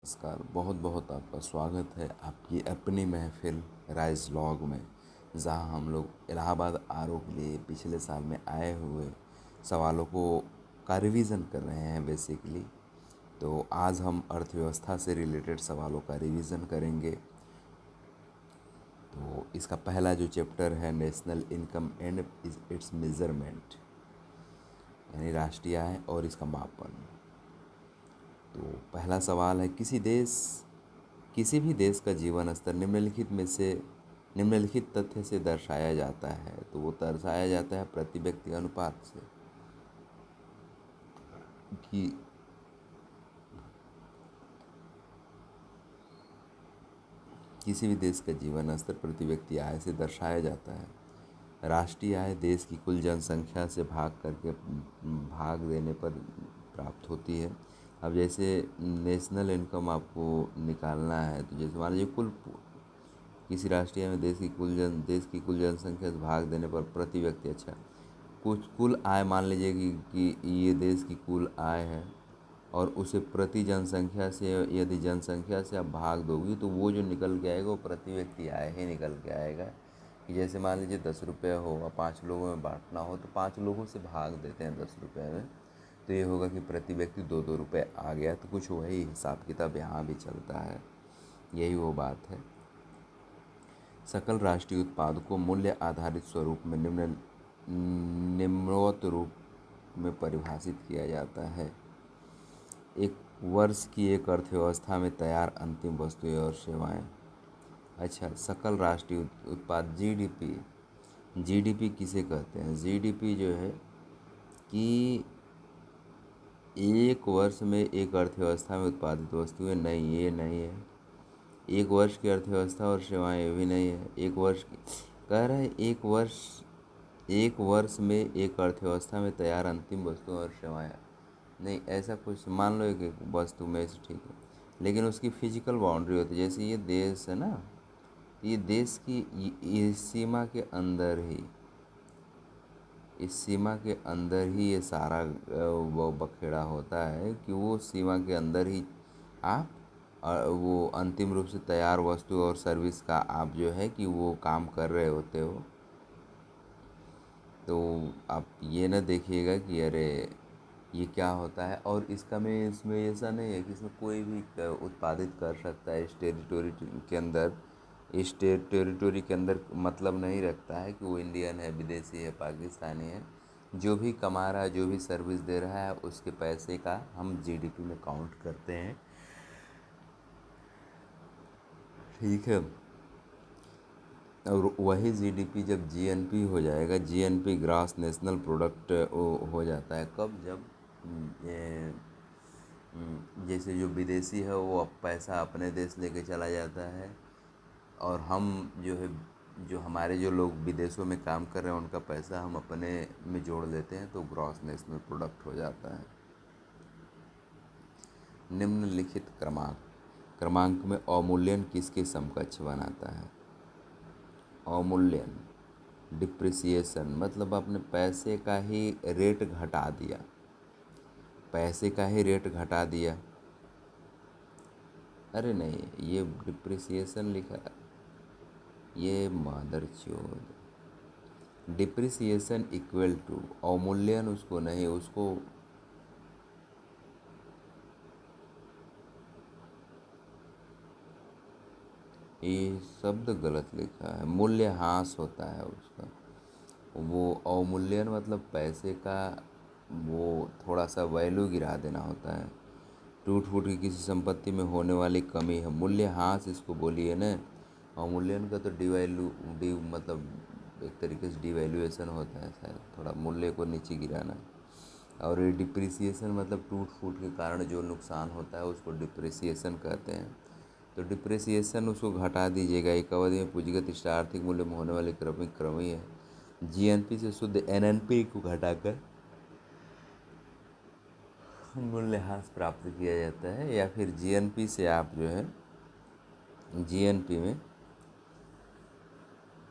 नमस्कार, बहुत बहुत आपका स्वागत है आपकी अपनी महफ़िल राइज़ व्लॉग में, जहाँ हम लोग इलाहाबाद आरओ के लिए पिछले साल में आए हुए सवालों का रिवीज़न कर रहे हैं बेसिकली। तो आज हम अर्थव्यवस्था से रिलेटेड सवालों का रिवीज़न करेंगे। तो इसका पहला जो चैप्टर है national income and it's measurement, यानी राष्ट्रीय आय और इसका मापन। तो पहला सवाल है, किसी भी देश का जीवन स्तर निम्नलिखित तथ्य से दर्शाया जाता है। तो वो दर्शाया जाता है प्रति व्यक्ति अनुपात से, कि किसी भी देश का जीवन स्तर प्रति व्यक्ति आय से दर्शाया जाता है। राष्ट्रीय आय देश की कुल जनसंख्या से भाग देने पर प्राप्त होती है। अब जैसे नेशनल इनकम आपको निकालना है, तो जैसे मान लीजिए किसी राष्ट्रीय में देश की कुल जनसंख्या से भाग देने पर प्रति व्यक्ति, अच्छा, कुल आय मान लीजिए कि ये देश की कुल आय है, और उसे प्रति जनसंख्या से, यदि जनसंख्या से आप भाग दोगी तो वो जो निकल के आएगा वो प्रति व्यक्ति आय ही निकल के आएगा। कि जैसे मान लीजिए 10 रुपये हो और 5 लोगों में बांटना हो, तो 5 लोगों से भाग देते हैं 10 रुपये में, तो ये होगा कि प्रति व्यक्ति 2-2 रुपये आ गया। तो कुछ वही हिसाब किताब यहाँ भी चलता है, यही वो बात है। सकल राष्ट्रीय उत्पाद को मूल्य आधारित स्वरूप में निम्नवत रूप में परिभाषित किया जाता है। एक वर्ष की एक अर्थव्यवस्था में तैयार अंतिम वस्तुएं और सेवाएं। अच्छा, सकल राष्ट्रीय उत्पाद जीडीपी किसे कहते हैं? जीडीपी जो है कि एक वर्ष में एक अर्थव्यवस्था में उत्पादित वस्तुएं, नहीं, ये नहीं है। एक वर्ष की अर्थव्यवस्था और सेवाएं भी नहीं है। एक वर्ष की कह रहा है, एक वर्ष में एक अर्थव्यवस्था में तैयार अंतिम वस्तुएं और सेवाएं, नहीं, ऐसा कुछ मान लो एक वस्तु में से, ठीक है, लेकिन उसकी फिजिकल बाउंड्री होती है। जैसे ये देश है ना, ये देश की इस सीमा के अंदर ही, ये सारा वो बखेड़ा होता है कि वो सीमा के अंदर ही आप वो अंतिम रूप से तैयार वस्तु और सर्विस का आप जो है कि वो काम कर रहे होते हो। तो आप ये ना देखिएगा कि अरे ये क्या होता है, और इसमें ऐसा नहीं है कि इसमें कोई भी उत्पादित कर सकता है इस टेरिटोरी के अंदर मतलब नहीं रखता है कि वो इंडियन है, विदेशी है, पाकिस्तानी है। जो भी कमा रहा है, जो भी सर्विस दे रहा है, उसके पैसे का हम जीडीपी में काउंट करते हैं, ठीक है। और वही जीडीपी जब जीएनपी हो जाएगा, जीएनपी ग्रॉस नेशनल प्रोडक्ट हो जाता है कब? जब जैसे जो विदेशी है वो अब पैसा अपने देश लेके चला जाता है, और हम जो हमारे जो लोग विदेशों में काम कर रहे हैं उनका पैसा हम अपने में जोड़ लेते हैं, तो ग्रॉस नेशनल प्रोडक्ट हो जाता है। निम्नलिखित क्रमांक में अवमूल्यन किसके समकक्ष बनाता है? अवमूल्यन, डिप्रिसिएशन, मतलब आपने पैसे का ही रेट घटा दिया, अरे नहीं, ये डिप्रिसिएशन लिखा, ये मदरचोद। डिप्रिसिएशन इक्वल टू अवमूल्यन, उसको नहीं, उसको ये शब्द गलत लिखा है, मूल्यह्रास होता है उसका। वो अवमूल्यन मतलब पैसे का वो थोड़ा सा वैल्यू गिरा देना होता है। टूट फूट की किसी संपत्ति में होने वाली कमी है, मूल्यह्रास इसको बोलिए ना। अवमूल्यन का तो मतलब एक तरीके से डिवैल्यूएशन होता है शायद, थोड़ा मूल्य को नीचे गिराना। और ये डिप्रिसिएशन मतलब टूट फूट के कारण जो नुकसान होता है उसको डिप्रिसिएशन कहते हैं। तो डिप्रिसिएशन उसको घटा दीजिएगा। एक अवधि में पूंजीगत इष्टा आर्थिक मूल्य में होने वाली क्रमिक क्रमी है। जीएनपी से शुद्ध एनएनपी को घटाकर मूल्यह्रास प्राप्त किया जाता है। या फिर जीएनपी से आप जो है जीएनपी में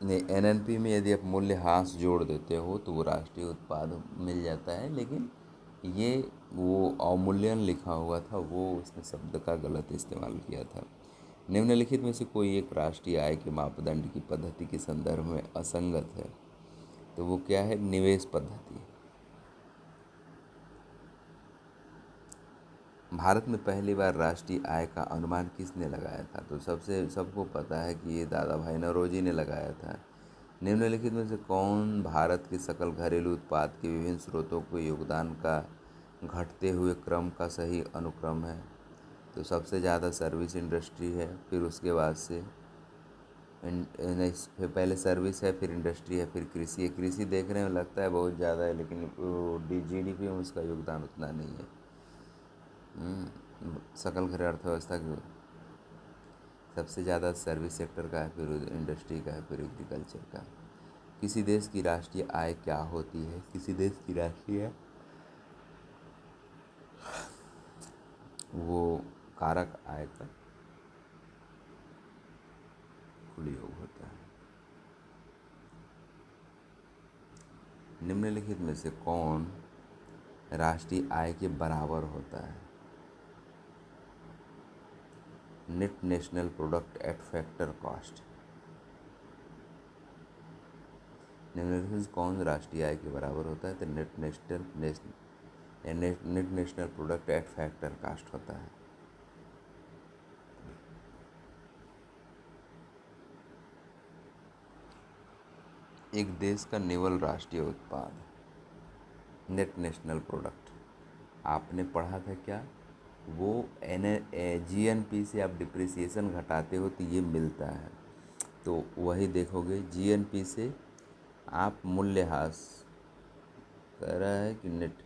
नहीं, एनएनपी में यदि आप मूल्यह्रास जोड़ देते हो तो वो राष्ट्रीय उत्पाद मिल जाता है। लेकिन ये वो अवमूल्यन लिखा हुआ था, वो उसने शब्द का गलत इस्तेमाल किया था। निम्नलिखित में से कोई एक राष्ट्रीय आय के मापदंड की पद्धति के संदर्भ में असंगत है। तो वो क्या है? निवेश पद्धति। भारत में पहली बार राष्ट्रीय आय का अनुमान किसने लगाया था? तो सबको पता है कि ये दादा भाई नौरोजी ने लगाया था। निम्नलिखित में से कौन भारत के सकल घरेलू उत्पाद के विभिन्न स्रोतों के योगदान का घटते हुए क्रम का सही अनुक्रम है? तो सबसे ज़्यादा सर्विस इंडस्ट्री है, फिर उसके बाद से फिर पहले सर्विस है, फिर इंडस्ट्री है, फिर कृषि है। कृषि देखने में लगता है बहुत ज़्यादा है, लेकिन जीडीपी में उसका योगदान उतना नहीं है। सकल घरेलू अर्थव्यवस्था की सबसे ज़्यादा सर्विस सेक्टर का है, फिर इंडस्ट्री का है, फिर एग्रीकल्चर का। किसी देश की राष्ट्रीय आय क्या होती है? किसी देश की राष्ट्रीय वो कारक आय का कुल योग होता है। निम्नलिखित में से कौन राष्ट्रीय आय के बराबर होता है? Net national product at factor cost. निम्नलिखित में से कौन राष्ट्रीय आय के बराबर होता है? तो net national product at factor cost होता है। एक देश का निवल राष्ट्रीय उत्पाद, नेट नेशनल प्रोडक्ट, आपने पढ़ा था क्या? वो जीएनपी से आप डिप्रिसिएशन घटाते हो तो ये मिलता है। तो वही देखोगे, जीएनपी से आप मूल्यह्रास कह रहा है कि नेट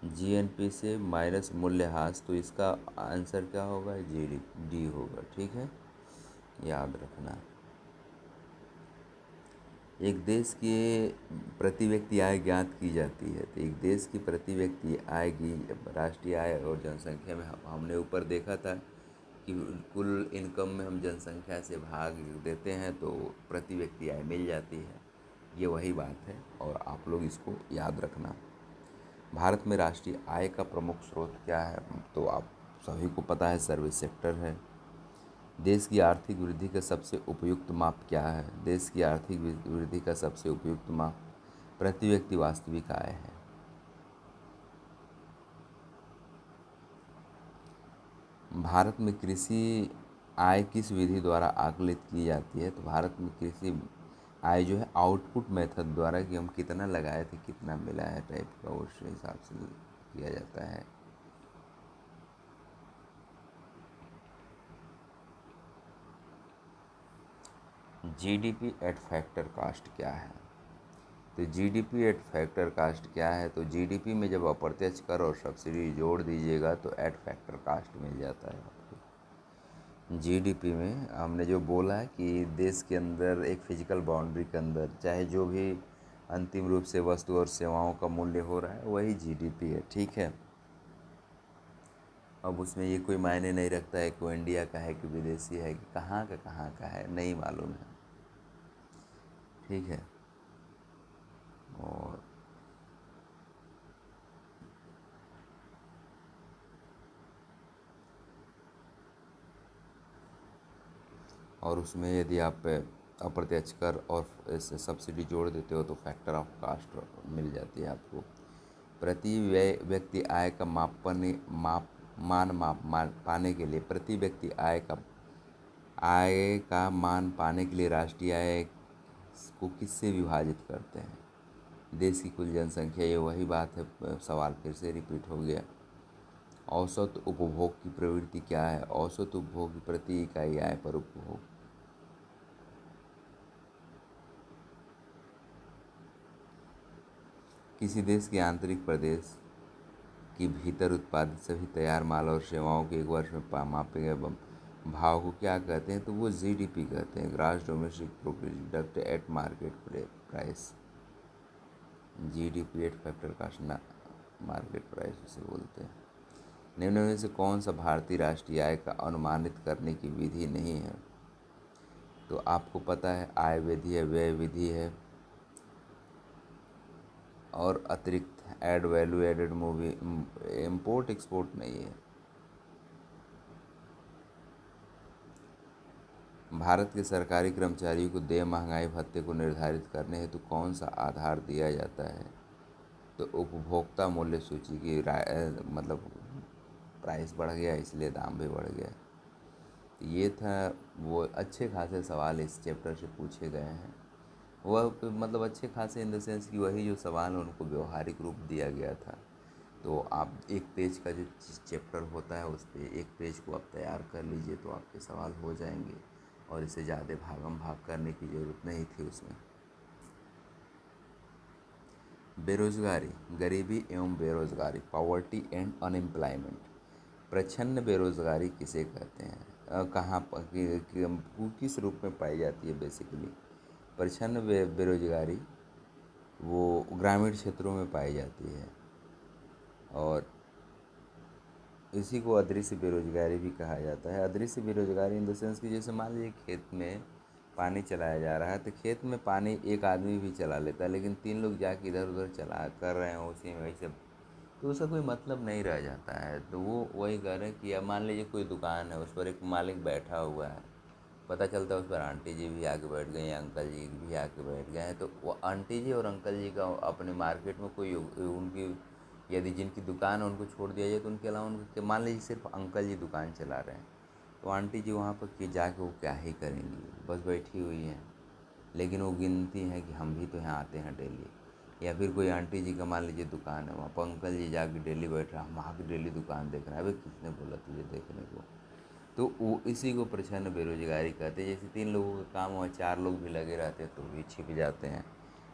जीएनपी से माइनस मूल्यह्रास, तो इसका आंसर क्या होगा? डी होगा। ठीक है, याद रखना। एक देश के प्रति व्यक्ति आय ज्ञात की जाती है। तो एक देश की प्रति व्यक्ति आय की राष्ट्रीय आय और जनसंख्या में हमने ऊपर देखा था कि कुल इनकम में हम जनसंख्या से भाग देते हैं तो प्रति व्यक्ति आय मिल जाती है। ये वही बात है और आप लोग इसको याद रखना। भारत में राष्ट्रीय आय का प्रमुख स्रोत क्या है? तो आप सभी को पता है, सर्विस सेक्टर है। देश की आर्थिक वृद्धि का सबसे उपयुक्त माप क्या है? देश की आर्थिक वृद्धि का सबसे उपयुक्त माप प्रति व्यक्ति वास्तविक आय है। भारत में कृषि आय किस विधि द्वारा आकलित की जाती है? तो भारत में कृषि आय जो है आउटपुट मेथड द्वारा, कि हम कितना लगाए थे, कितना मिला है टाइप का, उस हिसाब से किया जाता है। जीडीपी एट फैक्टर कास्ट क्या है? तो जीडीपी एट फैक्टर कास्ट क्या है? तो जीडीपी में जब अप्रत्यक्ष कर और सब्सिडी जोड़ दीजिएगा तो एट फैक्टर कास्ट मिल जाता है आपको। जीडीपी में हमने जो बोला है कि देश के अंदर एक फिजिकल बाउंड्री के अंदर चाहे जो भी अंतिम रूप से वस्तु और सेवाओं का मूल्य हो रहा है वही जीडीपी है। ठीक है, अब उसमें ये कोई मायने नहीं रखता है कि वो इंडिया का है कि विदेशी है कि कहाँ का है, नहीं मालूम है। ठीक है, और उसमें यदि आप अप्रत्यक्ष कर और इससे सब्सिडी जोड़ देते हो तो फैक्टर ऑफ कास्ट मिल जाती है आपको। प्रति व्यक्ति आय का मान पाने के लिए, प्रति व्यक्ति आय का मान पाने के लिए राष्ट्रीय आय को किससे विभाजित करते हैं? देश की कुल जनसंख्या। ये वही बात है, सवाल फिर से रिपीट हो गया। औसत उपभोग की प्रवृत्ति क्या है? औसत उपभोग प्रति इकाई आय पर उपभोग। किसी देश के आंतरिक प्रदेश के भीतर उत्पादित सभी तैयार माल और सेवाओं के एक वर्ष में मापे गए भाव को क्या कहते हैं? तो वो जीडीपी कहते हैं, gross domestic product at market price. GDP at factor cost ना मार्केट प्राइस उसे बोलते हैं। निम्न में से कौन सा भारतीय राष्ट्रीय आय का अनुमानित करने की विधि नहीं है? तो आपको पता है, आय विधि है, व्यय विधि है और अतिरिक्त add value added movie, import export नहीं है। भारत के सरकारी कर्मचारियों को देय महंगाई भत्ते को निर्धारित करने हेतु कौन सा आधार दिया जाता है? तो उपभोक्ता मूल्य सूची की मतलब प्राइस बढ़ गया इसलिए दाम भी बढ़ गया। ये था, वो अच्छे खासे सवाल इस चैप्टर से पूछे गए हैं। वह मतलब अच्छे खासे इन द सेंस कि वही जो सवाल है उनको व्यवहारिक रूप दिया गया था। तो आप एक पेज का जो चैप्टर होता है उस पर एक पेज को आप तैयार कर लीजिए तो आपके सवाल हो जाएंगे, और इसे ज़्यादा भागम भाग करने की ज़रूरत नहीं थी उसमें। बेरोजगारी, गरीबी एवं बेरोजगारी, पॉवर्टी एंड अनएम्प्लॉयमेंट। प्रच्छन्न बेरोजगारी किसे कहते हैं? कहाँ पर किस रूप में पाई जाती है? बेसिकली प्रच्छन्न बेरोजगारी वो ग्रामीण क्षेत्रों में पाई जाती है, और इसी को अदृश्य बेरोजगारी भी कहा जाता है। अदृश्य बेरोजगारी इन द सेंस कि जैसे मान लीजिए खेत में पानी चलाया जा रहा है, तो खेत में पानी एक आदमी भी चला लेता है, लेकिन 3 लोग जाके इधर उधर चला कर रहे हैं उसी में वही सब, तो उसका कोई मतलब नहीं रह जाता है। तो वो वही कह रहे हैं कि अब मान लीजिए कोई दुकान है, उस पर एक मालिक बैठा हुआ है, पता चलता है उस पर आंटी जी भी आके बैठ गई हैं, अंकल जी भी आके बैठ गए हैं, तो वो आंटी जी और अंकल जी का अपने मार्केट में कोई उनकी यदि जिनकी दुकान है उनको छोड़ दिया जाए तो उनके अलावा उनके मान लीजिए सिर्फ अंकल जी दुकान चला रहे हैं, तो आंटी जी वहाँ पर कि जाके वो क्या ही करेंगी, बस बैठी हुई हैं, लेकिन वो गिनती हैं कि हम भी तो यहाँ आते हैं डेली। या फिर कोई आंटी जी का मान लीजिए दुकान है, वहाँ पर अंकल जी जाके डेली बैठ रहे हैं, हम वहाँ की डेली दुकान देख रहे हैं, अभी किसने बोला तुझे देखने को? तो वो इसी को प्रच्छन्न बेरोजगारी कहते हैं। जैसे 3 लोगों का काम हुआ, 4 लोग भी लगे रहते हैं तो भी छिप जाते हैं,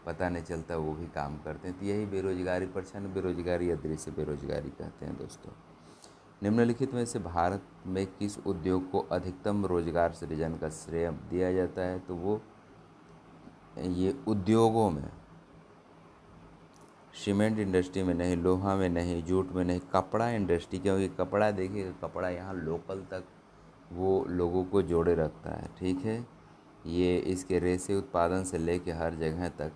पता नहीं चलता वो भी काम करते हैं। तो यही बेरोजगारी, प्रच्छन्न बेरोजगारी या दृश्य बेरोजगारी कहते हैं दोस्तों। निम्नलिखित में से भारत में किस उद्योग को अधिकतम रोजगार सृजन का श्रेय दिया जाता है? तो वो ये उद्योगों में सीमेंट इंडस्ट्री में नहीं, लोहा में नहीं, जूट में नहीं, कपड़ा इंडस्ट्री, क्योंकि कपड़ा देखिए, कपड़ा यहाँ लोकल तक वो लोगों को जोड़े रखता है, ठीक है। ये इसके रेशे उत्पादन से लेके हर जगह तक।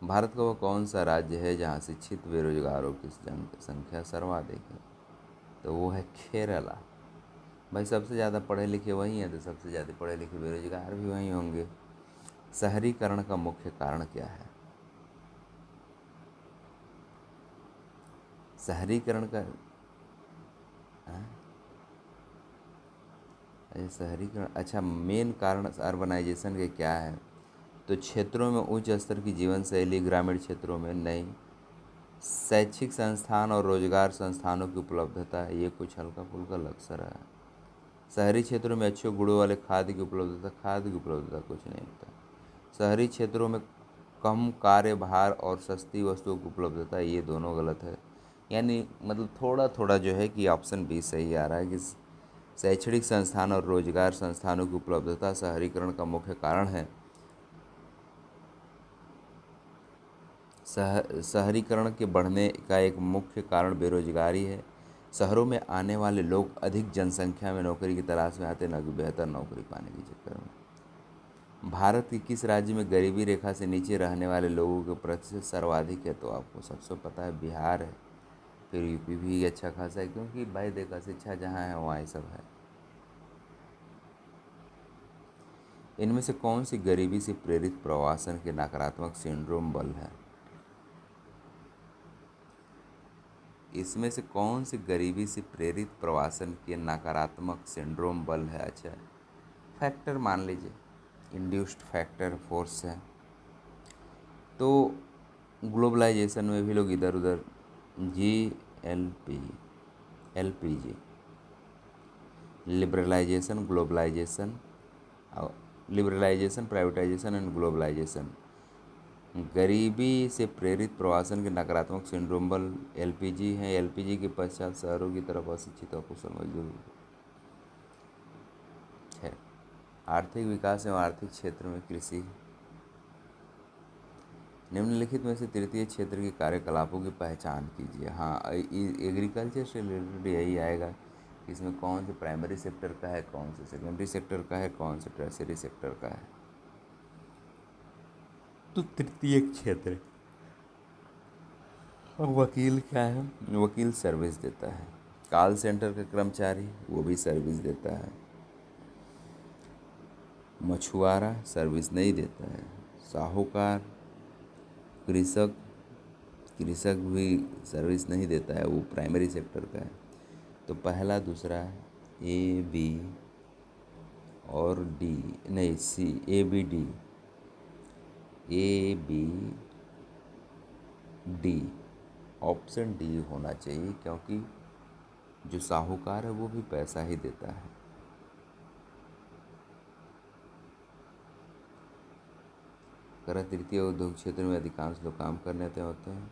भारत का वो कौन सा राज्य है जहाँ शिक्षित बेरोजगारों की संख्या सर्वाधिक है? तो वो है केरला। भाई सबसे ज़्यादा पढ़े लिखे वही हैं, तो सबसे ज़्यादा पढ़े लिखे बेरोजगार भी वहीं होंगे। शहरीकरण का मुख्य कारण क्या है? शहरीकरण का शहरीकरण, अच्छा, मेन कारण अर्बनाइजेशन के क्या है? तो क्षेत्रों में उच्च स्तर की जीवन शैली, ग्रामीण क्षेत्रों में नहीं, शैक्षिक संस्थान और रोजगार संस्थानों की उपलब्धता, ये कुछ हल्का फुल्का लग सा रहा है। शहरी क्षेत्रों में अच्छे गुणों वाले खाद्य की उपलब्धता, खाद्य की उपलब्धता कुछ नहीं होता। शहरी क्षेत्रों में कम कार्यभार और सस्ती वस्तुओं की उपलब्धता, ये दोनों गलत है। यानी मतलब थोड़ा थोड़ा जो है कि ऑप्शन बी सही आ रहा है कि शैक्षणिक संस्थान और रोजगार संस्थानों की उपलब्धता शहरीकरण का मुख्य कारण है। शहरीकरण के बढ़ने का एक मुख्य कारण बेरोजगारी है। शहरों में आने वाले लोग अधिक जनसंख्या में नौकरी की तलाश में आते, न कि बेहतर नौकरी पाने के चक्कर में। भारत के किस राज्य में गरीबी रेखा से नीचे रहने वाले लोगों के प्रतिशत सर्वाधिक है? तो आपको सबसे पता है बिहार है, फिर यूपी भी अच्छा खासा है, क्योंकि भाई देखा शिक्षा जहाँ है वहाँ ये सब है। इनमें से कौन सी गरीबी से प्रेरित प्रवासन के नकारात्मक सिंड्रोम बल है? इसमें से कौन सी गरीबी से प्रेरित प्रवासन के नकारात्मक सिंड्रोम बल है? अच्छा, फैक्टर मान लीजिए, इंड्यूस्ड फैक्टर फोर्स है। तो ग्लोबलाइजेशन में भी लोग इधर उधर, G L P L P G, liberalisation, globalisation, liberalisation, privatisation and globalisation. गरीबी से प्रेरित प्रवासन के नकारात्मक सिंड्रोम बल एलपीजी हैं। एलपीजी के पश्चात शहरों की तरफ अशिक्षित और कुशल मजदूर है। आर्थिक विकास एवं आर्थिक क्षेत्र में कृषि। निम्नलिखित में से तृतीय क्षेत्र के कार्यकलापों की पहचान कीजिए। हाँ, एग्रीकल्चर से रिलेटेड यही आएगा कि इसमें कौन से प्राइमरी सेक्टर का है, कौन से सेकेंडरी सेक्टर का है, कौन से टर्शियरी सेक्टर का है। तो तृतीय क्षेत्र वकील क्या है? वकील सर्विस देता है। कॉल सेंटर का कर्मचारी वो भी सर्विस देता है। मछुआरा सर्विस नहीं देता है। साहूकार, कृषक कृषक भी सर्विस नहीं देता है, वो प्राइमरी सेक्टर का है। तो पहला, दूसरा, ए बी और डी, नहीं C, A B D, A B D, option D होना चाहिए, क्योंकि जो साहूकार है वो भी पैसा ही देता है। कर तृतीय उद्योग क्षेत्र में अधिकांश लोग काम करने आते होते हैं।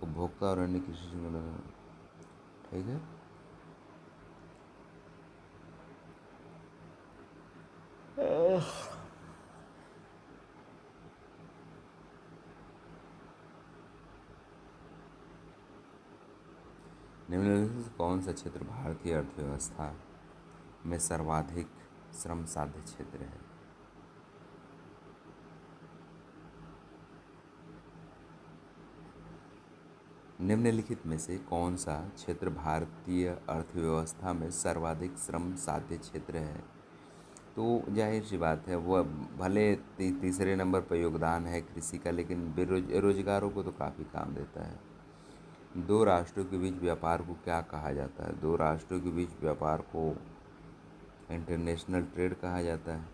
उपभोक्ता और अन्य कृषि संगठन, ठीक है। निम्नलिखित से कौन सा क्षेत्र भारतीय अर्थव्यवस्था में सर्वाधिक श्रम साध्य क्षेत्र है? निम्नलिखित में से कौन सा क्षेत्र भारतीय अर्थव्यवस्था में सर्वाधिक श्रम साध्य क्षेत्र है? तो जाहिर सी बात है, वो भले तीसरे नंबर पर योगदान है कृषि का, लेकिन बेरोजगारों को तो काफ़ी काम देता है। दो राष्ट्रों के बीच व्यापार को क्या कहा जाता है? दो राष्ट्रों के बीच व्यापार को इंटरनेशनल ट्रेड कहा जाता है।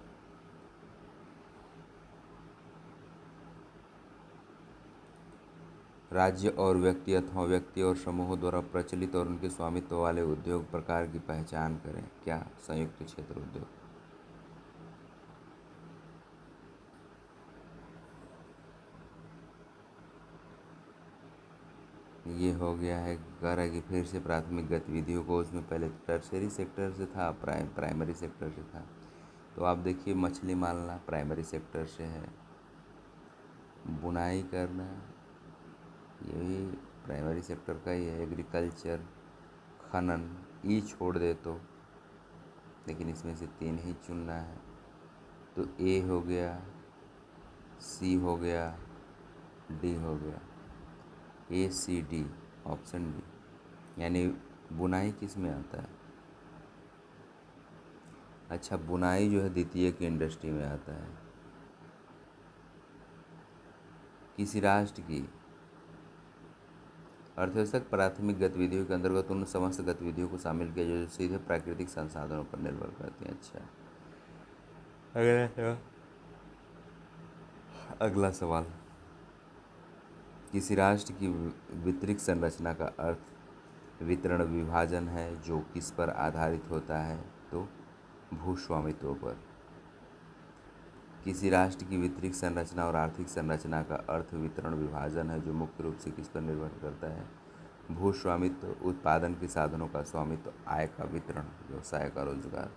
राज्य और व्यक्ति अथवा व्यक्ति और समूहों द्वारा प्रचलित और उनके स्वामित्व वाले उद्योग प्रकार की पहचान करें। क्या? संयुक्त क्षेत्र उद्योग। ये हो गया है। कह रहा है कि फिर से प्राथमिक गतिविधियों को, उसमें पहले टर्शरी सेक्टर से था, प्राइमरी सेक्टर से था। तो आप देखिए, मछली मारना प्राइमरी सेक्टर से है, बुनाई करना ये भी प्राइमरी सेक्टर का ही है, एग्रीकल्चर, खनन, ई छोड़ दे तो, लेकिन इसमें से तीन ही चुनना है। तो ए हो गया, सी हो गया, डी हो गया, ए सी डी, ऑप्शन डी। यानी बुनाई किस में आता है? अच्छा, बुनाई जो है द्वितीय की इंडस्ट्री में आता है। किसी राष्ट्र की अर्थव्यवस्था की प्राथमिक गतिविधियों के अंतर्गत उन समस्त गतिविधियों को शामिल किया जो सीधे प्राकृतिक संसाधनों पर निर्भर करती हैं। अच्छा, अगला सवाल। किसी राष्ट्र की वितरित संरचना का अर्थ वितरण विभाजन है जो किस पर आधारित होता है? तो भूस्वामित्व पर। किसी राष्ट्र की वितरित संरचना और आर्थिक संरचना का अर्थ वितरण विभाजन है जो मुख्य रूप से किस पर निर्भर करता है? भूस्वामित्व, उत्पादन के साधनों का स्वामित्व, आय का वितरण, व्यवसाय का रोजगार।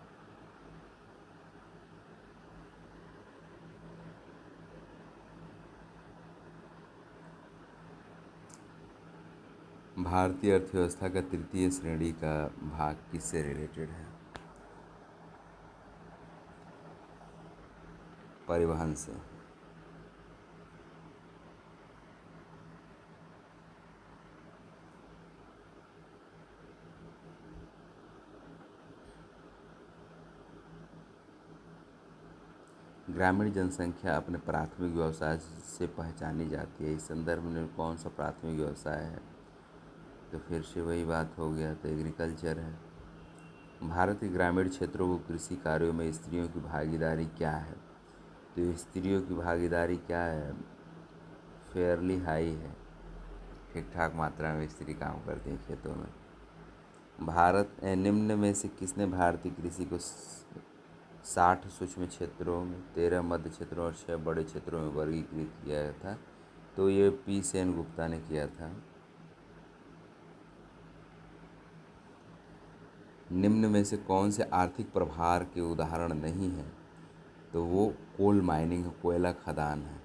भारतीय अर्थव्यवस्था का तृतीय श्रेणी का भाग किससे रिलेटेड है? परिवहन से। ग्रामीण जनसंख्या अपने प्राथमिक व्यवसाय से पहचानी जाती है। इस संदर्भ में कौन सा प्राथमिक व्यवसाय है? तो फिर से वही बात हो गया, तो एग्रीकल्चर है। भारत के ग्रामीण क्षेत्रों को कृषि कार्यों में स्त्रियों की भागीदारी क्या है? तो स्त्रियों की भागीदारी क्या है? फेयरली हाई है। ठीक ठाक मात्रा में स्त्री काम करती हैं खेतों में। निम्न में से किसने भारतीय कृषि को 60 सूक्ष्म क्षेत्रों में, 13 मध्य क्षेत्रों और 6 बड़े क्षेत्रों में वर्गीकृत किया था? तो ये पी सेन गुप्ता ने किया था। निम्न में से कौन से आर्थिक प्रभार के उदाहरण नहीं है? तो वो कोल माइनिंग, कोयला खदान है।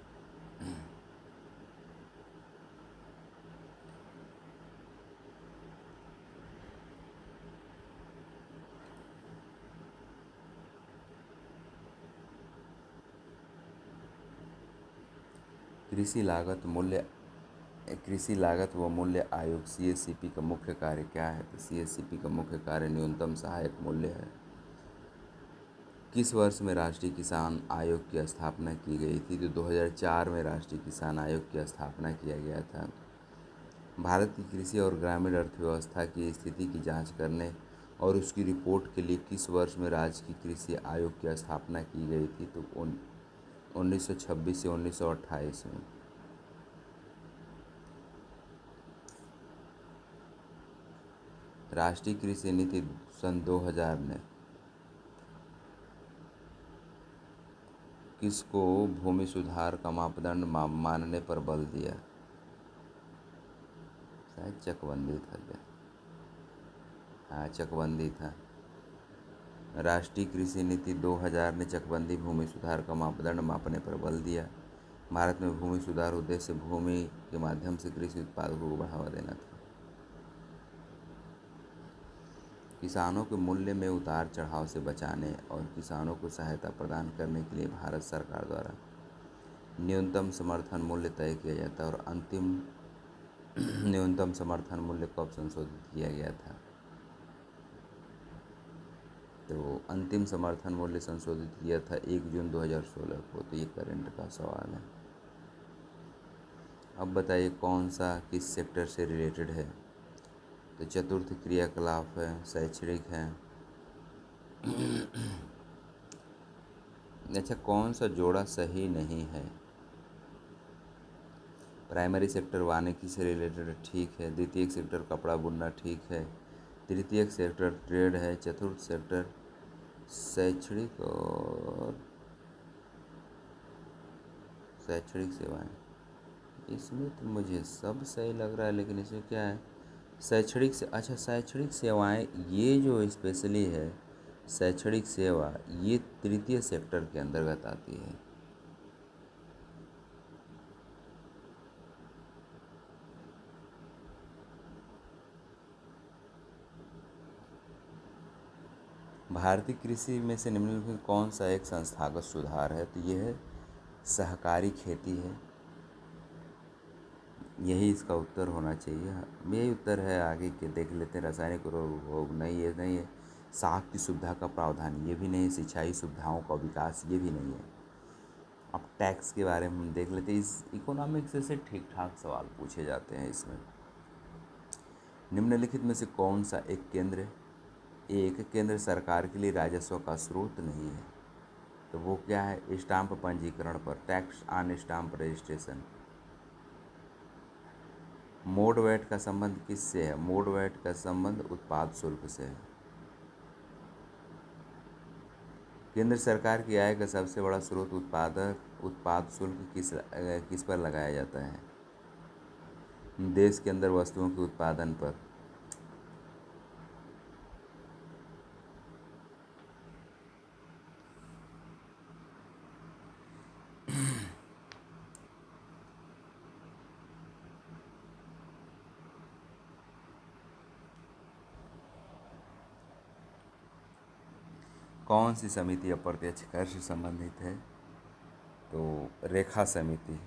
कृषि लागत व मूल्य आयोग सीएससीपी का मुख्य कार्य क्या है? तो सीएससीपी का मुख्य कार्य न्यूनतम सहायक मूल्य है। किस वर्ष में राष्ट्रीय किसान आयोग की स्थापना की गई थी? तो 2004 में राष्ट्रीय किसान आयोग की स्थापना किया गया था। भारत की कृषि और ग्रामीण अर्थव्यवस्था की स्थिति की जांच करने और उसकी रिपोर्ट के लिए किस वर्ष में राज्य की कृषि आयोग की स्थापना की गई थी? तो 1926 से 1928 में। राष्ट्रीय कृषि नीति सन 2000 ने किसको भूमि सुधार का मापदंड मानने पर बल दिया? शायद चकबंदी था क्या? हाँ, चकबंदी था। राष्ट्रीय कृषि नीति 2000 ने चकबंदी भूमि सुधार का मापदंड मापने पर बल दिया। भारत में भूमि सुधार उद्देश्य भूमि के माध्यम से कृषि उत्पादकों को बढ़ावा देना था। किसानों के मूल्य में उतार चढ़ाव से बचाने और किसानों को सहायता प्रदान करने के लिए भारत सरकार द्वारा न्यूनतम समर्थन मूल्य तय किया जाता है। और अंतिम न्यूनतम समर्थन मूल्य कब संशोधित किया गया था? तो अंतिम समर्थन मूल्य संशोधित किया था 1 जून 2016 को। तो ये करंट का सवाल है। अब बताइए कौन सा किस सेक्टर से रिलेटेड है? तो चतुर्थ क्रियाकलाप है, शैक्षणिक है। अच्छा, कौन सा जोड़ा सही नहीं है? प्राइमरी सेक्टर वानिकी से रिलेटेड ठीक है। द्वितीय सेक्टर कपड़ा बुनना ठीक है। तृतीय सेक्टर ट्रेड है। चतुर्थ सेक्टर शैक्षणिक और शैक्षणिक सेवाएं। इसमें तो मुझे सब सही लग रहा है, लेकिन इसमें क्या है? शैक्षणिक से अच्छा, शैक्षणिक सेवाएं ये जो स्पेशली है शैक्षणिक सेवा, ये तृतीय सेक्टर के अंतर्गत आती है। भारतीय कृषि में से निम्नलिखित कौन सा एक संस्थागत सुधार है? तो यह है सहकारी खेती है। यही इसका उत्तर होना चाहिए। यही उत्तर है। आगे के देख लेते हैं। रासायनिक उर्वरक नहीं है। साख की सुविधा का प्रावधान, ये भी नहीं है। सिंचाई सुविधाओं का विकास, ये भी नहीं है। अब टैक्स के बारे में हम देख लेते हैं। इस इकोनॉमिक्स से ठीक ठाक सवाल पूछे जाते हैं इसमें। निम्नलिखित में से कौन सा एक केंद्र सरकार के लिए राजस्व का स्रोत नहीं है? तो वो क्या है? स्टाम्प पंजीकरण पर, tax on stamp registration. Mode VAT का संबंध किससे है? मोड वैट का संबंध उत्पाद शुल्क से है। केंद्र सरकार की आय का सबसे बड़ा स्रोत उत्पाद शुल्क किस पर लगाया जाता है? देश के अंदर वस्तुओं के उत्पादन पर। कौन सी समिति अप्रत्यक्ष कर से संबंधित है? तो रेखा समिति।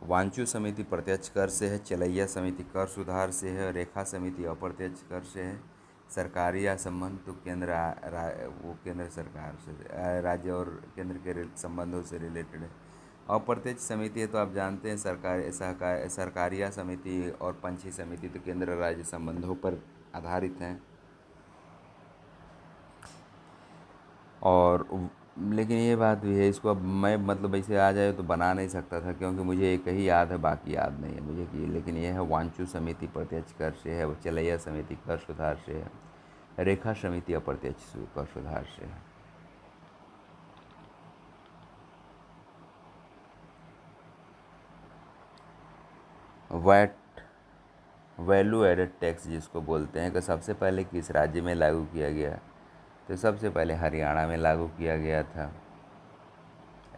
वांचू समिति प्रत्यक्ष कर से है। चलैया समिति कर सुधार से है। रेखा समिति अप्रत्यक्ष कर से है। सरकारी या संबंध तो वो केंद्र सरकार से, राज्य और केंद्र के संबंधों से रिलेटेड है। अप्रत्यक्ष समिति है तो आप जानते हैं सरकारिया समिति और पंछी समिति तो केंद्र राज्य संबंधों पर आधारित हैं। और लेकिन ये बात भी है, इसको अब मैं मतलब ऐसे आ जाए तो बना नहीं सकता था, क्योंकि मुझे एक ही याद है, बाकी याद नहीं है मुझे कि। लेकिन यह है वांचू समिति प्रत्यक्ष कर से है। चलैया समिति कर सुधार से है। रेखा समिति अप्रत्यक्ष कर सुधार से है। वैट वैल्यू एडेड टैक्स जिसको बोलते हैं, कि सबसे पहले किस राज्य में लागू किया गया? तो सबसे पहले हरियाणा में लागू किया गया था।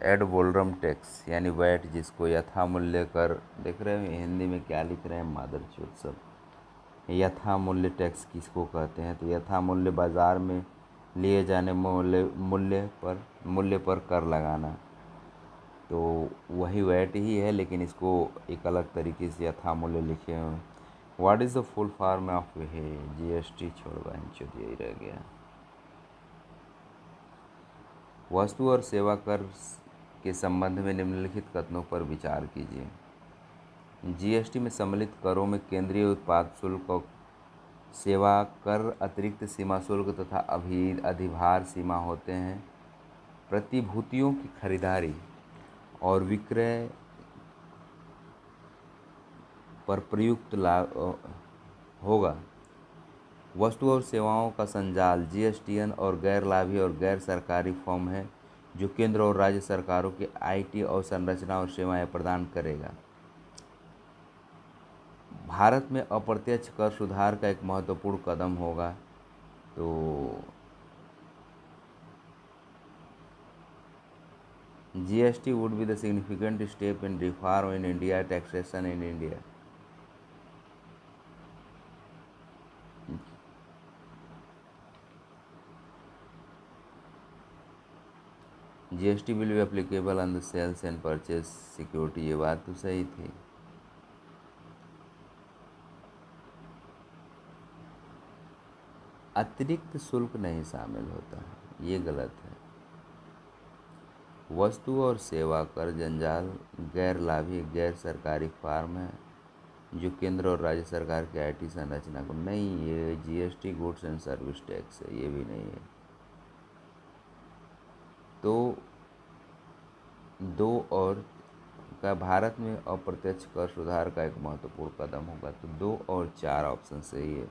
एड वोलरम टैक्स यानी वैट, जिसको यथामूल्य कर, देख रहे हैं हिंदी में क्या लिख रहे हैं मादरचोद सब। यथामूल्य टैक्स किसको कहते हैं? तो यथामूल्य बाजार में लिए जाने मूल्य पर कर लगाना। तो वही वैट ही है, लेकिन इसको एक अलग तरीके से यथामूल्य लिखे हैं। What is the full form of है, जीएसटी छोड़ बहन यही रह गया। वस्तु और सेवा कर के संबंध में निम्नलिखित कथनों पर विचार कीजिए। जीएसटी में सम्मिलित करों में केंद्रीय उत्पाद शुल्क और सेवा कर, अतिरिक्त सीमा शुल्क तथा अधिभार सीमा होते हैं। प्रतिभूतियों की खरीदारी और विक्रय पर प्रयुक्त लाभ होगा। वस्तु और सेवाओं का संजाल जीएसटीएन और गैर लाभी और गैर सरकारी फर्म है जो केंद्र और राज्य सरकारों के आईटी अवसंरचना और सेवाएं प्रदान करेगा। भारत में अप्रत्यक्ष कर सुधार का एक महत्वपूर्ण कदम होगा। तो GST would be the significant step in reform in India, taxation in India. GST will be applicable on the sales and purchase security, ये बात तो सही थी। अतिरिक्त शुल्क नहीं शामिल होता है, ये गलत है। वस्तु और सेवा कर जंजाल गैर लाभी गैर सरकारी फर्म है जो केंद्र और राज्य सरकार के आईटी संरचना को नहीं, ये GST goods and service tax है, ये भी नहीं है। तो दो और का भारत में अप्रत्यक्ष कर सुधार का एक महत्वपूर्ण कदम होगा, तो 2 और 4 ऑप्शन सही है।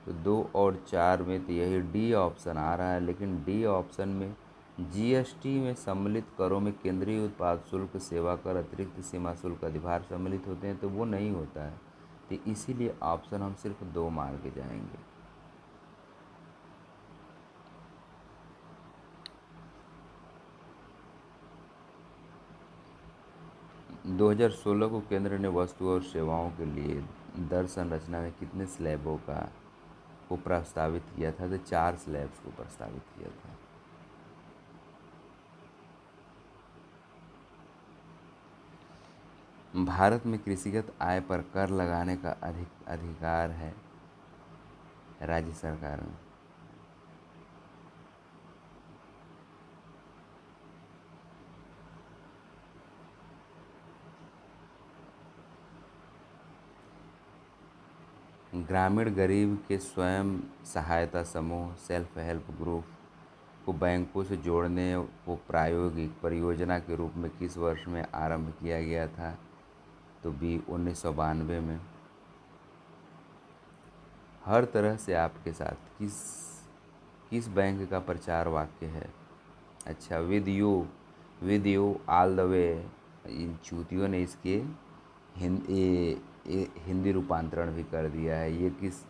तो 2 और 4 में तो यही डी ऑप्शन आ रहा है, लेकिन डी ऑप्शन में जीएसटी में सम्मिलित करों में केंद्रीय उत्पाद शुल्क, सेवा कर, अतिरिक्त सीमा शुल्क, अधिभार सम्मिलित होते हैं, तो वो नहीं होता है। तो इसीलिए ऑप्शन हम सिर्फ 2 मार के जाएंगे। – 2016 को केंद्र ने वस्तु और सेवाओं के लिए दर संरचना में कितने स्लैबों को प्रस्तावित किया था? तो 4 स्लैब्स को प्रस्तावित किया था। भारत में कृषिगत आय पर कर लगाने का अधिकार है राज्य सरकार में। ग्रामीण गरीब के स्वयं सहायता समूह सेल्फ हेल्प ग्रुप को बैंकों से जोड़ने को प्रायोगिक परियोजना के रूप में किस वर्ष में आरंभ किया गया था? तो बी 1992 में। हर तरह से आपके साथ किस बैंक का प्रचार वाक्य है? अच्छा, with you all the way. इन चूतियों ने इसके हिंदी रूपांतरण भी कर दिया है। ये किस,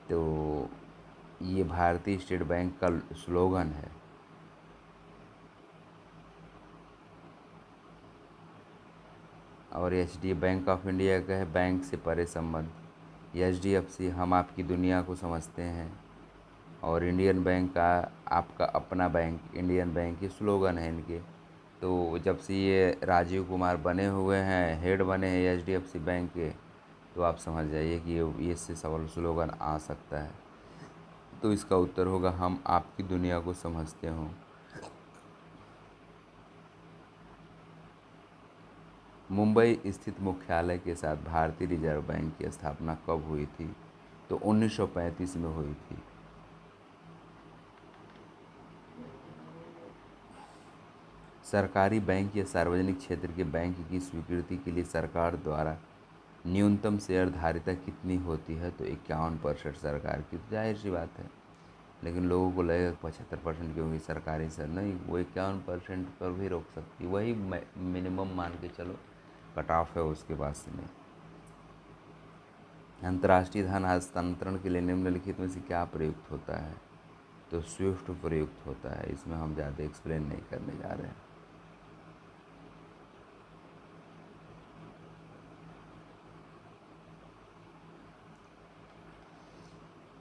तो ये भारतीय स्टेट बैंक का स्लोगन है। और एचडी बैंक ऑफ इंडिया का है बैंक से परे संबंध। एचडीएफसी हम आपकी दुनिया को समझते हैं। और इंडियन बैंक का आपका अपना बैंक, इंडियन बैंक, ये स्लोगन है इनके। तो जब से ये राजीव कुमार बने हुए हैं, हेड बने हैं एचडीएफसी बैंक के, तो आप समझ जाइए कि ये इससे सवाल स्लोगन आ सकता है। तो इसका उत्तर होगा हम आपकी दुनिया को समझते हों। मुंबई स्थित मुख्यालय के साथ भारतीय रिजर्व बैंक की स्थापना कब हुई थी? तो 1935 में हुई थी। सरकारी बैंक या सार्वजनिक क्षेत्र के बैंक की स्वीकृति के लिए सरकार द्वारा न्यूनतम शेयर धारिता कितनी होती है? तो 51% सरकार की। तो जाहिर सी बात है, लेकिन लोगों को लगेगा 75% क्योंकि सरकारी सर नहीं, वो 51% पर भी रोक सकती है। वही मिनिमम मान के चलो, कट ऑफ है, उसके बाद से नहीं। अंतर्राष्ट्रीय धन हस्तांतरण के लिए निम्नलिखित में से क्या प्रयुक्त होता है? तो स्विफ्ट प्रयुक्त होता है। इसमें हम ज़्यादा एक्सप्लेन नहीं करने जा रहे हैं।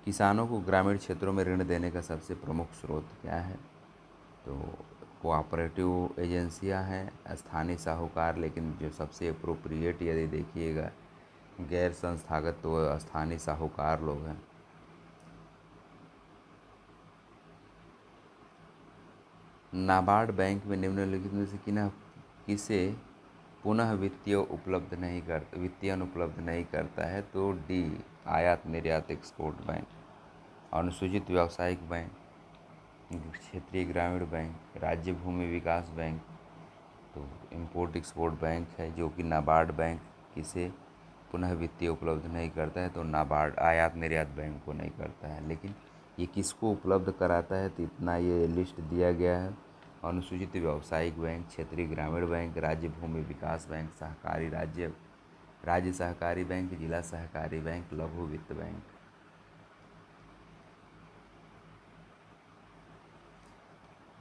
किसानों को ग्रामीण क्षेत्रों में ऋण देने का सबसे प्रमुख स्रोत क्या है? तो कोऑपरेटिव एजेंसियां हैं, स्थानीय साहूकार, लेकिन जो सबसे अप्रोप्रिएट यदि देखिएगा गैर संस्थागत तो स्थानीय साहूकार लोग हैं। नाबार्ड बैंक में निम्नलिखित में से किसे पुनः वित्तीय अनुपलब्ध नहीं करता है? तो डी, आयात निर्यात एक्सपोर्ट बैंक, अनुसूचित व्यावसायिक बैंक, क्षेत्रीय ग्रामीण बैंक, राज्य भूमि विकास बैंक। तो इंपोर्ट एक्सपोर्ट बैंक है जो कि नाबार्ड बैंक किसे पुनः वित्तीय उपलब्ध नहीं करता है? तो नाबार्ड आयात निर्यात बैंक को नहीं करता है। लेकिन ये किसको उपलब्ध कराता है? तो इतना ये लिस्ट दिया गया है: अनुसूचित व्यावसायिक बैंक, क्षेत्रीय ग्रामीण बैंक, राज्य भूमि विकास बैंक, सहकारी राज्य सहकारी बैंक, जिला सहकारी बैंक, लघु वित्त बैंक।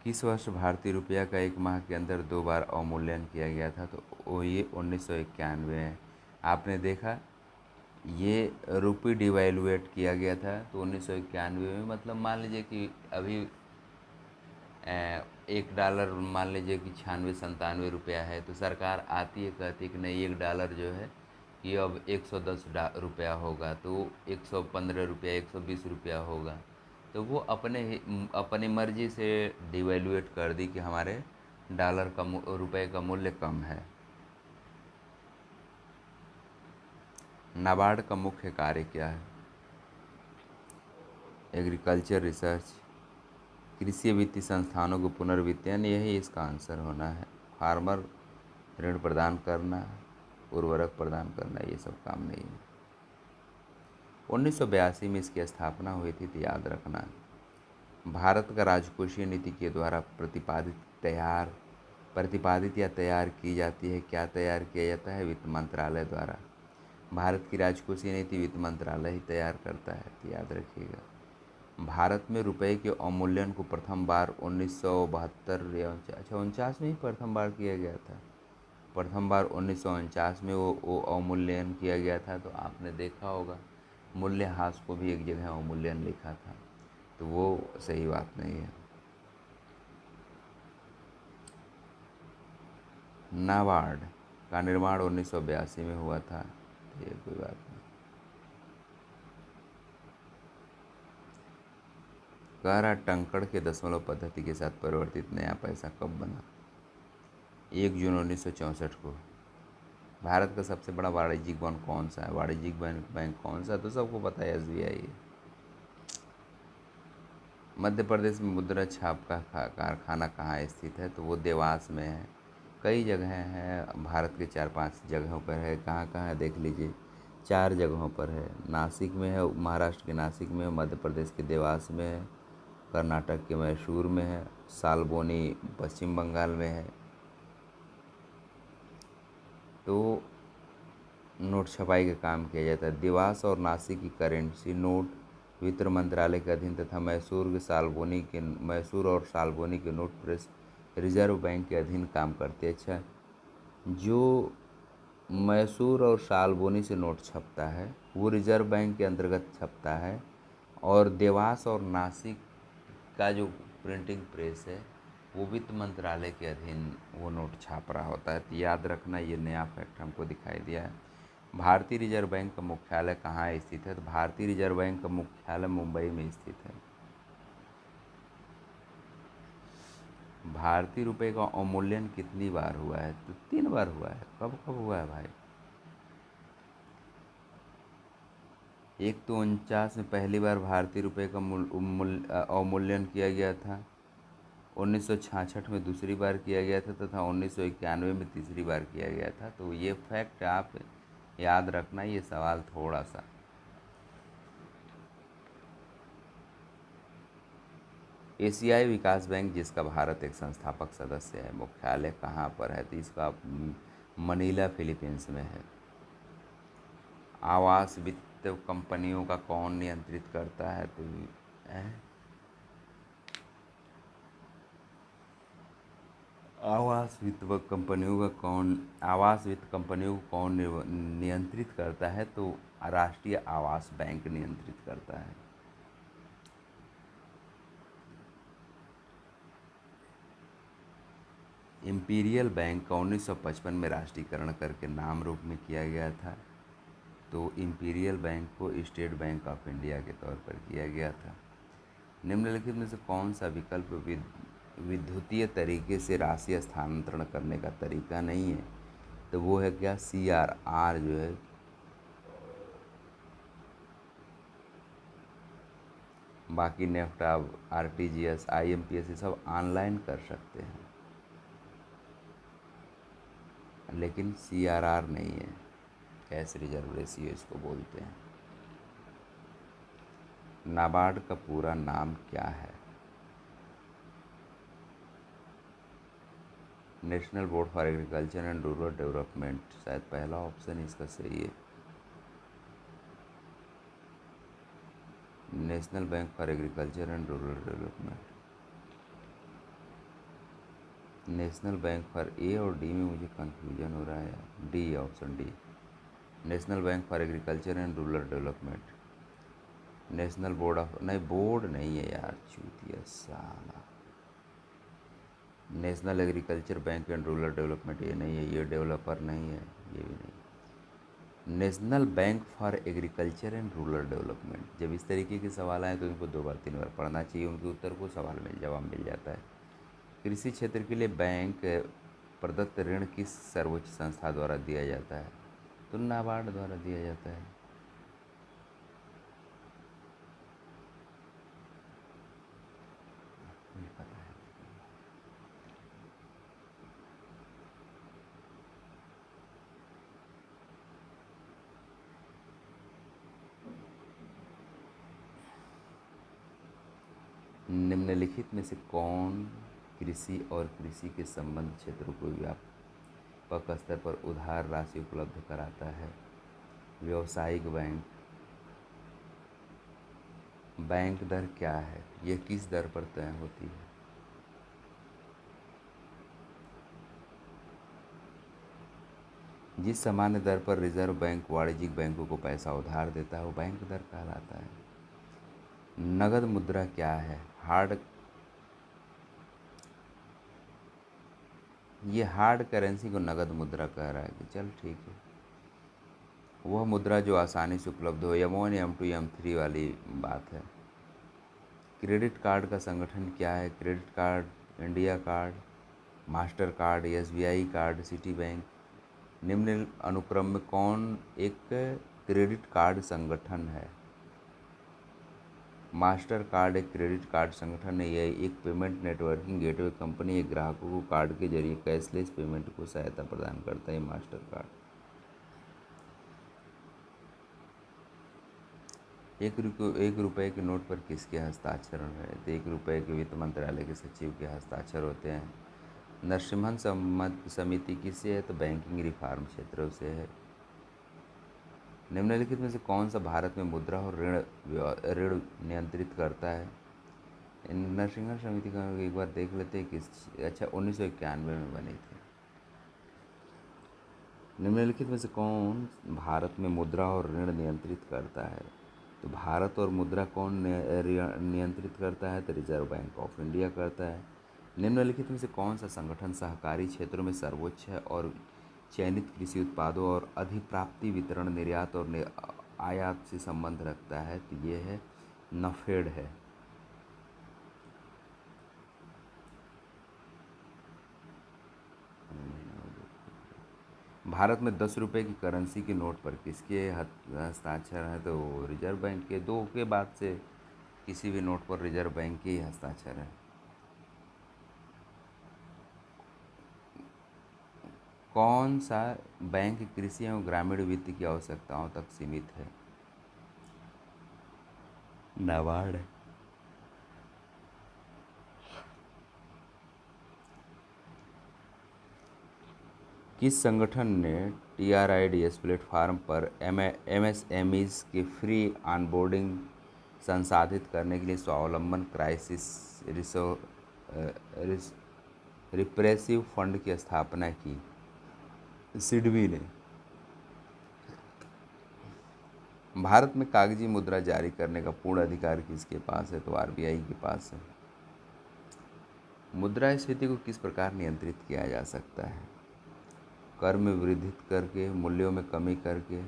किस वर्ष भारतीय रुपया का एक माह के अंदर 2 बार अवमूल्यन किया गया था? तो ये 1991 है। आपने देखा ये रुपये डिवैल्यूएट किया गया था तो 1991 में, मतलब मान लीजिए कि अभी $1 मान लीजिए कि 96-97 रुपया है, तो सरकार आती है कहती है कि नहीं $1 जो है कि अब 110 रुपया होगा, तो 115 रुपया 120 रुपया होगा। तो वो अपनी मर्जी से डिवैल्यूएट कर दी कि हमारे डॉलर का रुपये का मूल्य कम है। नाबार्ड का मुख्य कार्य क्या है? एग्रीकल्चर रिसर्च, कृषि वित्तीय संस्थानों को पुनर्वित्तयन, यही इसका आंसर होना है। फार्मर ऋण प्रदान करना, उर्वरक प्रदान करना, ये सब काम नहीं है। 1982 में इसकी स्थापना हुई थी, तो याद रखना। भारत का राजकोषीय नीति के द्वारा प्रतिपादित या तैयार की जाती है। क्या तैयार किया जाता है? वित्त मंत्रालय द्वारा। भारत की राजकोषीय नीति वित्त मंत्रालय ही तैयार करता है, तो याद रखिएगा। भारत में रुपए के अवमूल्यन को प्रथम बार 1972 या 49 में ही प्रथम बार किया गया था। प्रथम बार 1949 में वो अवमूल्यन किया गया था। तो आपने देखा होगा मूल्यह्रास को भी एक जगह अवमूल्यन लिखा था, तो वो सही बात नहीं है। नाबार्ड का निर्माण 1982 में हुआ था, तो ये कोई बात नहीं। काराटंकड़ के दशमलव पद्धति के साथ परिवर्तित नया पैसा कब बना? 1 जून 1964 को। भारत का सबसे बड़ा वाणिज्यिक बैंक कौन सा है? वाणिज्यिक बैंक कौन सा? तो सबको पता है, SBI है। मध्य प्रदेश में मुद्रा छाप का कारखाना कहाँ स्थित है? तो वो देवास में है। कई जगह हैं, भारत के 4-5 जगहों पर है। कहाँ कहाँ है देख लीजिए, 4 जगहों पर है। नासिक में है, महाराष्ट्र के नासिक में है, मध्य प्रदेश के देवास में है, कर्नाटक के मैसूर में है, सालबोनी पश्चिम बंगाल में है। तो नोट छपाई का काम किया जाता है। देवास और नासिक की करेंसी नोट वित्त मंत्रालय के अधीन तथा मैसूर और सालबोनी के नोट प्रेस रिजर्व बैंक के अधीन काम करते हैं। अच्छा, जो मैसूर और सालबोनी से नोट छपता है वो रिजर्व बैंक के अंतर्गत छपता है, और देवास और नासिक का जो प्रिंटिंग प्रेस है वो वित्त मंत्रालय के अधीन वो नोट छाप रहा होता है। तो याद रखना, ये नया फैक्ट हमको दिखाई दिया है। भारतीय रिजर्व बैंक का मुख्यालय कहाँ स्थित है? तो भारतीय रिजर्व बैंक का मुख्यालय मुंबई में स्थित है। भारतीय रुपये का अवमूल्यन कितनी बार हुआ है? तो 3 बार हुआ है। कब कब हुआ है भाई? एक तो 49 में पहली बार भारतीय रुपये का अवमूल्यन किया गया था, 1966 में दूसरी बार किया गया था, तथा 1991 में तीसरी बार किया गया था। तो ये फैक्ट आप याद रखना, ये सवाल थोड़ा सा। एशियाई विकास बैंक, जिसका भारत एक संस्थापक सदस्य है, मुख्यालय कहाँ पर है? तो इसका मनीला फिलीपींस में है। आवास वित्त कंपनियों का कौन नियंत्रित करता है? तो आवास वित्त कंपनियों को कौन नियंत्रित करता है? तो राष्ट्रीय आवास बैंक नियंत्रित करता है। इम्पीरियल बैंक का 1955 में राष्ट्रीयकरण करके नाम रूप में किया गया था। तो इम्पीरियल बैंक को स्टेट बैंक ऑफ इंडिया के तौर पर किया गया था। निम्नलिखित में से कौन सा विकल्प विद्युतीय तरीके से राशि हस्तांतरण करने का तरीका नहीं है? तो वो है क्या, CRR जो है। बाकी नेफ्ट, RTGS, IMPS ये सब ऑनलाइन कर सकते हैं, लेकिन CRR नहीं है। कैश रिजर्व रेशियो इसको बोलते हैं। नाबार्ड का पूरा नाम क्या है? National board for agriculture and rural development. शायद पहला ऑप्शन इसका सही है। National bank for agriculture and rural development. National bank for a और डी में मुझे कंफ्यूजन हो रहा है यार। D, option D, national bank for agriculture and rural development. National board of, नहीं बोर्ड नहीं है यार, चूतिया साला। National agriculture bank and rural development ये नहीं है, ये डेवलपर नहीं है, ये भी नहीं। National bank for agriculture and rural development. जब इस तरीके के सवाल आए तो इनको 2 बार 3 बार पढ़ना चाहिए, उनके उत्तर को सवाल में जवाब मिल जाता है। कृषि क्षेत्र के लिए बैंक प्रदत्त ऋण किस सर्वोच्च संस्था द्वारा दिया जाता है? तो नाबार्ड द्वारा दिया जाता है। मुझे पता है। निम्नलिखित में से कौन कृषि और कृषि के संबंध क्षेत्रों को व्यापक स्तर पर उधार राशि उपलब्ध कराता है? व्यावसायिक बैंक। बैंक दर क्या है? यह किस दर पर तय होती है? जिस सामान्य दर पर रिजर्व बैंक वाणिज्यिक बैंकों को पैसा उधार देता है वो बैंक दर कहलाता है। नगद मुद्रा क्या है? ये हार्ड करेंसी को नगद मुद्रा कह रहा है कि चल ठीक है। वह मुद्रा जो आसानी से उपलब्ध हो, M1, M2, M3 वाली बात है। क्रेडिट कार्ड का संगठन क्या है? Credit card, India card, master card, SBI card, city bank. निम्न अनुक्रम में कौन एक क्रेडिट कार्ड संगठन है? मास्टर कार्ड एक क्रेडिट कार्ड संगठन है। यह एक पेमेंट नेटवर्किंग गेटवे कंपनी है, ग्राहकों को कार्ड के जरिए कैशलेस पेमेंट को सहायता प्रदान करता है। Master card. 1 रुपये के नोट पर किसके हस्ताक्षर है? तो 1 रुपये के वित्त मंत्रालय के सचिव के हस्ताक्षर होते हैं। नरसिम्हन समिति किससे है? तो बैंकिंग रिफॉर्म क्षेत्रों से है। निम्नलिखित में से कौन सा भारत में मुद्रा और ऋण नियंत्रित करता है? नरसिम्हन समिति का एक बार देख लेते हैं किस, अच्छा 1991 में बनी थी। निम्नलिखित में से कौन भारत में मुद्रा और ऋण नियंत्रित करता है? तो भारत और मुद्रा कौन नियंत्रित करता है? तो रिजर्व बैंक ऑफ इंडिया करता है। निम्नलिखित में से कौन सा संगठन सहकारी क्षेत्रों में सर्वोच्च है और चयनित कृषि उत्पादों और अधिप्राप्ति वितरण, निर्यात और आयात से संबंध रखता है? तो ये है नफेड है। भारत में 10 रुपये की करेंसी के नोट पर किसके हस्ताक्षर हैं? तो रिजर्व बैंक के। 2 के बाद से किसी भी नोट पर रिजर्व बैंक के ही हस्ताक्षर है। कौन सा बैंक कृषि एवं ग्रामीण वित्त की आवश्यकताओं तक सीमित है? नाबार्ड। किस संगठन ने TRIDS प्लेटफॉर्म पर MSMEs के फ्री ऑनबोर्डिंग संसाधित करने के लिए स्वावलंबन क्राइसिस रिप्रेसिव फंड की स्थापना की? सिडबी ने। भारत में कागजी मुद्रा जारी करने का पूर्ण अधिकार किसके पास है? तो RBI के पास है। मुद्रास्फीति को किस प्रकार नियंत्रित किया जा सकता है? कर में वृद्धि करके, मूल्यों में कमी करके,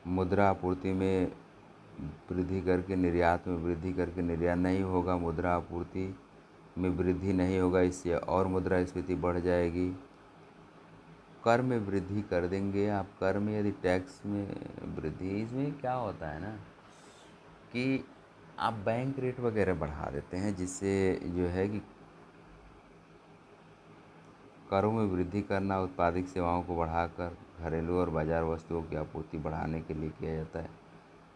मुद्रा आपूर्ति में वृद्धि करके, निर्यात में वृद्धि करके। निर्यात नहीं होगा, मुद्रा आपूर्ति में वृद्धि नहीं होगा, इससे और मुद्रास्फीति बढ़ जाएगी। कर में वृद्धि कर देंगे आप, कर में यदि टैक्स में वृद्धि, इसमें क्या होता है ना कि आप बैंक रेट वगैरह बढ़ा देते हैं, जिससे जो है कि करों में वृद्धि करना उत्पादित सेवाओं को बढ़ाकर घरेलू और बाजार वस्तुओं की आपूर्ति बढ़ाने के लिए किया जाता है।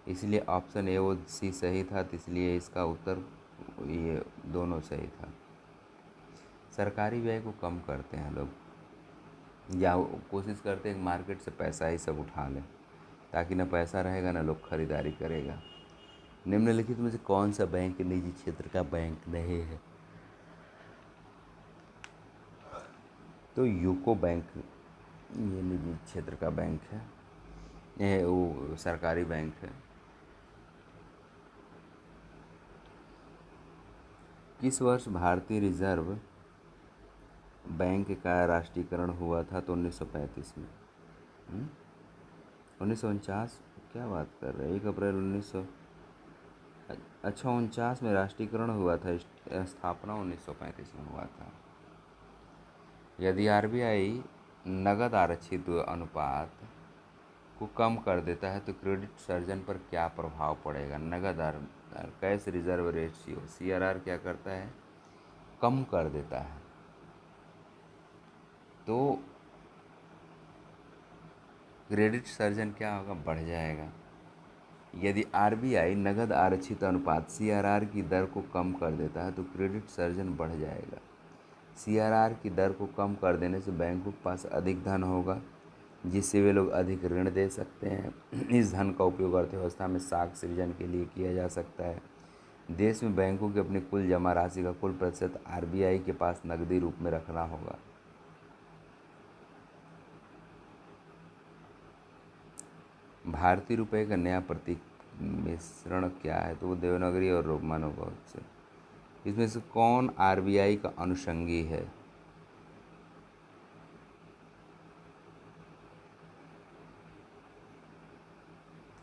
इसलिए ऑप्शन ए और सी सही था, तो इसलिए इसका उत्तर ये दोनों सही था। सरकारी व्यय को कम करते हैं लोग, या कोशिश करते हैं मार्केट से पैसा ही सब उठा लें, ताकि ना पैसा रहेगा ना लोग खरीदारी करेगा। निम्नलिखित में से कौन सा बैंक निजी क्षेत्र का बैंक नहीं है? तो यूको बैंक ये निजी क्षेत्र का बैंक है, ये वो सरकारी बैंक है। किस वर्ष भारतीय रिजर्व बैंक का राष्ट्रीयकरण हुआ था? तो 1935 में। 1949? क्या बात कर रहे हैं, 1 अप्रैल 1900, अच्छा 49 में राष्ट्रीयकरण हुआ था, स्थापना 1935 में हुआ था। यदि आरबीआई नगद आरक्षित अनुपात को कम कर देता है तो क्रेडिट सर्जन पर क्या प्रभाव पड़ेगा? नगद कैश रिजर्व रेशियो, सीआरआर क्या करता है? कम कर देता है, तो क्रेडिट सर्जन क्या होगा? बढ़ जाएगा। यदि आरबीआई नगद आरक्षित अनुपात सीआरआर की दर को कम कर देता है तो क्रेडिट सर्जन बढ़ जाएगा। सीआरआर की दर को कम कर देने से बैंकों के पास अधिक धन होगा, जिससे वे लोग अधिक ऋण दे सकते हैं। इस धन का उपयोग अर्थव्यवस्था में साख सृजन के लिए किया जा सकता है। देश में बैंकों की अपनी कुल जमा राशि का कुल प्रतिशत आरबीआई के पास नकदी रूप में रखना होगा। भारतीय रुपये का नया प्रतीक मिश्रण क्या है? तो वो देवनागरी और रोमन से। इसमें से कौन आरबीआई का अनुषंगी है?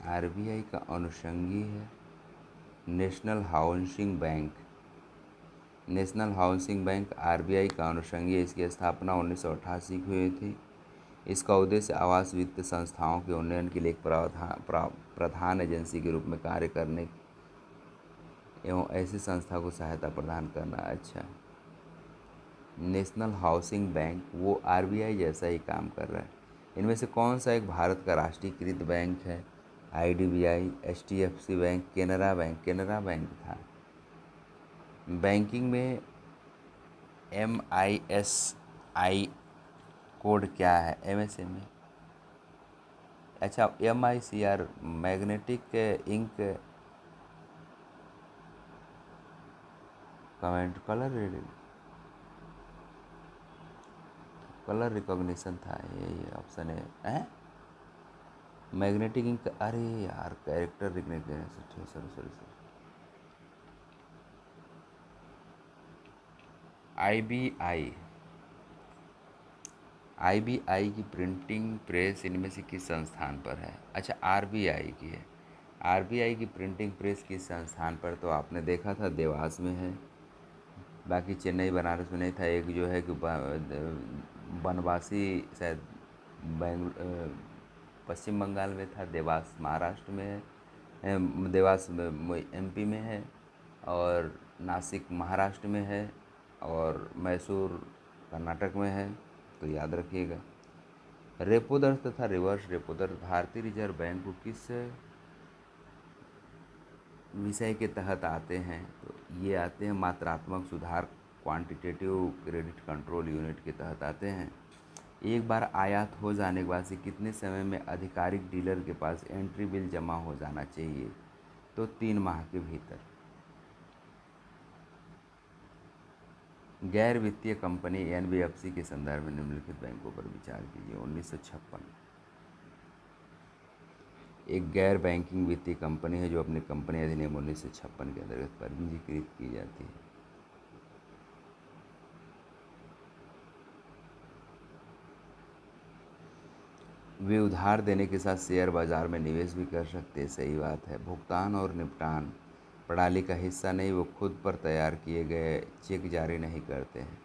आरबीआई का अनुषंगी है national housing bank. National housing bank RBI का अनुषंगी है। इसकी स्थापना 1988 की हुई थी। इसका उद्देश्य आवास वित्त संस्थाओं के उन्नयन के लिए एक प्रधान एजेंसी के रूप में कार्य करने एवं ऐसी संस्था को सहायता प्रदान करना। अच्छा, नेशनल हाउसिंग बैंक वो आरबीआई जैसा ही काम कर रहा है। इनमें से कौन सा एक भारत का राष्ट्रीयकृत बैंक है? IDBI, HDFC bank, Canara bank. Canara bank था। बैंकिंग में MISI कोड क्या है? MSME। अच्छा, MICR magnetic ink comment colour recognition था, यही ऑप्शन है। मैग्नेटिक इंक, अरे यार character recognition, sorry sorry sorry. IBI की प्रिंटिंग प्रेस इनमें से किस संस्थान पर है? अच्छा, आरबीआई की है। आरबीआई की प्रिंटिंग प्रेस किस संस्थान पर? तो आपने देखा था देवास में है, बाकी चेन्नई बनारस में नहीं था। एक जो है कि बनवासी शायद पश्चिम बंगाल में था, देवास महाराष्ट्र में है, देवास एमपी में है, और नासिक महाराष्ट्र में है, और मैसूर कर्नाटक में है। तो याद रखिएगा। रेपो दर तथा रिवर्स रेपो दर भारतीय रिजर्व बैंक को किस विषय के तहत आते हैं? तो ये आते हैं मात्रात्मक सुधार क्वांटिटेटिव क्रेडिट कंट्रोल यूनिट के तहत आते हैं। एक बार आयात हो जाने के बाद से कितने समय में आधिकारिक डीलर के पास एंट्री बिल जमा हो जाना चाहिए? तो 3 माह के भीतर। गैर वित्तीय कंपनी एनबीएफसी के संदर्भ में निम्नलिखित बैंकों पर विचार कीजिए। 1956। एक गैर बैंकिंग वित्तीय कंपनी है जो अपनी कंपनी अधिनियम 1956 के अंतर्गत पंजीकृत की जाती है। वे उधार देने के साथ शेयर बाजार में निवेश भी कर सकते हैं। सही बात है। भुगतान और निपटान प्रणाली का हिस्सा नहीं, वो खुद पर तैयार किए गए चेक जारी नहीं करते हैं।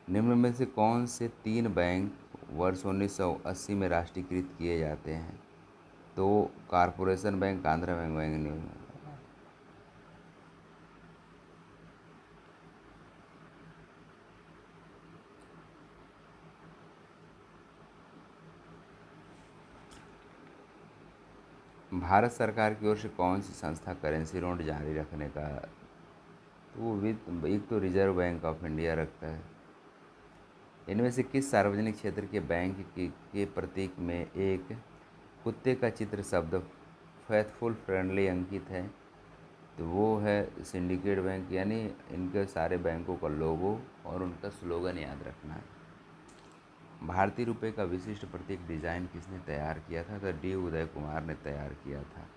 निम्न में से कौन से तीन बैंक वर्ष 1980 में राष्ट्रीयकृत किए जाते हैं? तो corporation bank, Andhra bank, bank new. Bharat सरकार की ओर से कौन सी संस्था करेंसी नोट जारी रखने का, तो वो वित्त एक तो रिजर्व बैंक ऑफ इंडिया रखता है। इनमें से किस सार्वजनिक क्षेत्र के बैंक के प्रतीक में एक कुत्ते का चित्र शब्द फेथफुल फ्रेंडली अंकित है? तो वो है सिंडिकेट बैंक। यानी इनके सारे बैंकों का लोगो और उनका स्लोगन याद रखना है। भारतीय रुपये का विशिष्ट प्रतीक डिजाइन किसने तैयार किया था? तो डी उदय कुमार ने तैयार किया था।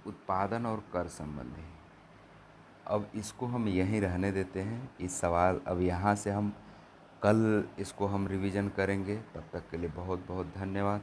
उत्पादन और कर संबंधी, अब इसको हम यहीं रहने देते हैं। इस सवाल अब यहाँ से हम कल इसको हम रिवीजन करेंगे। तब तक के लिए बहुत बहुत धन्यवाद।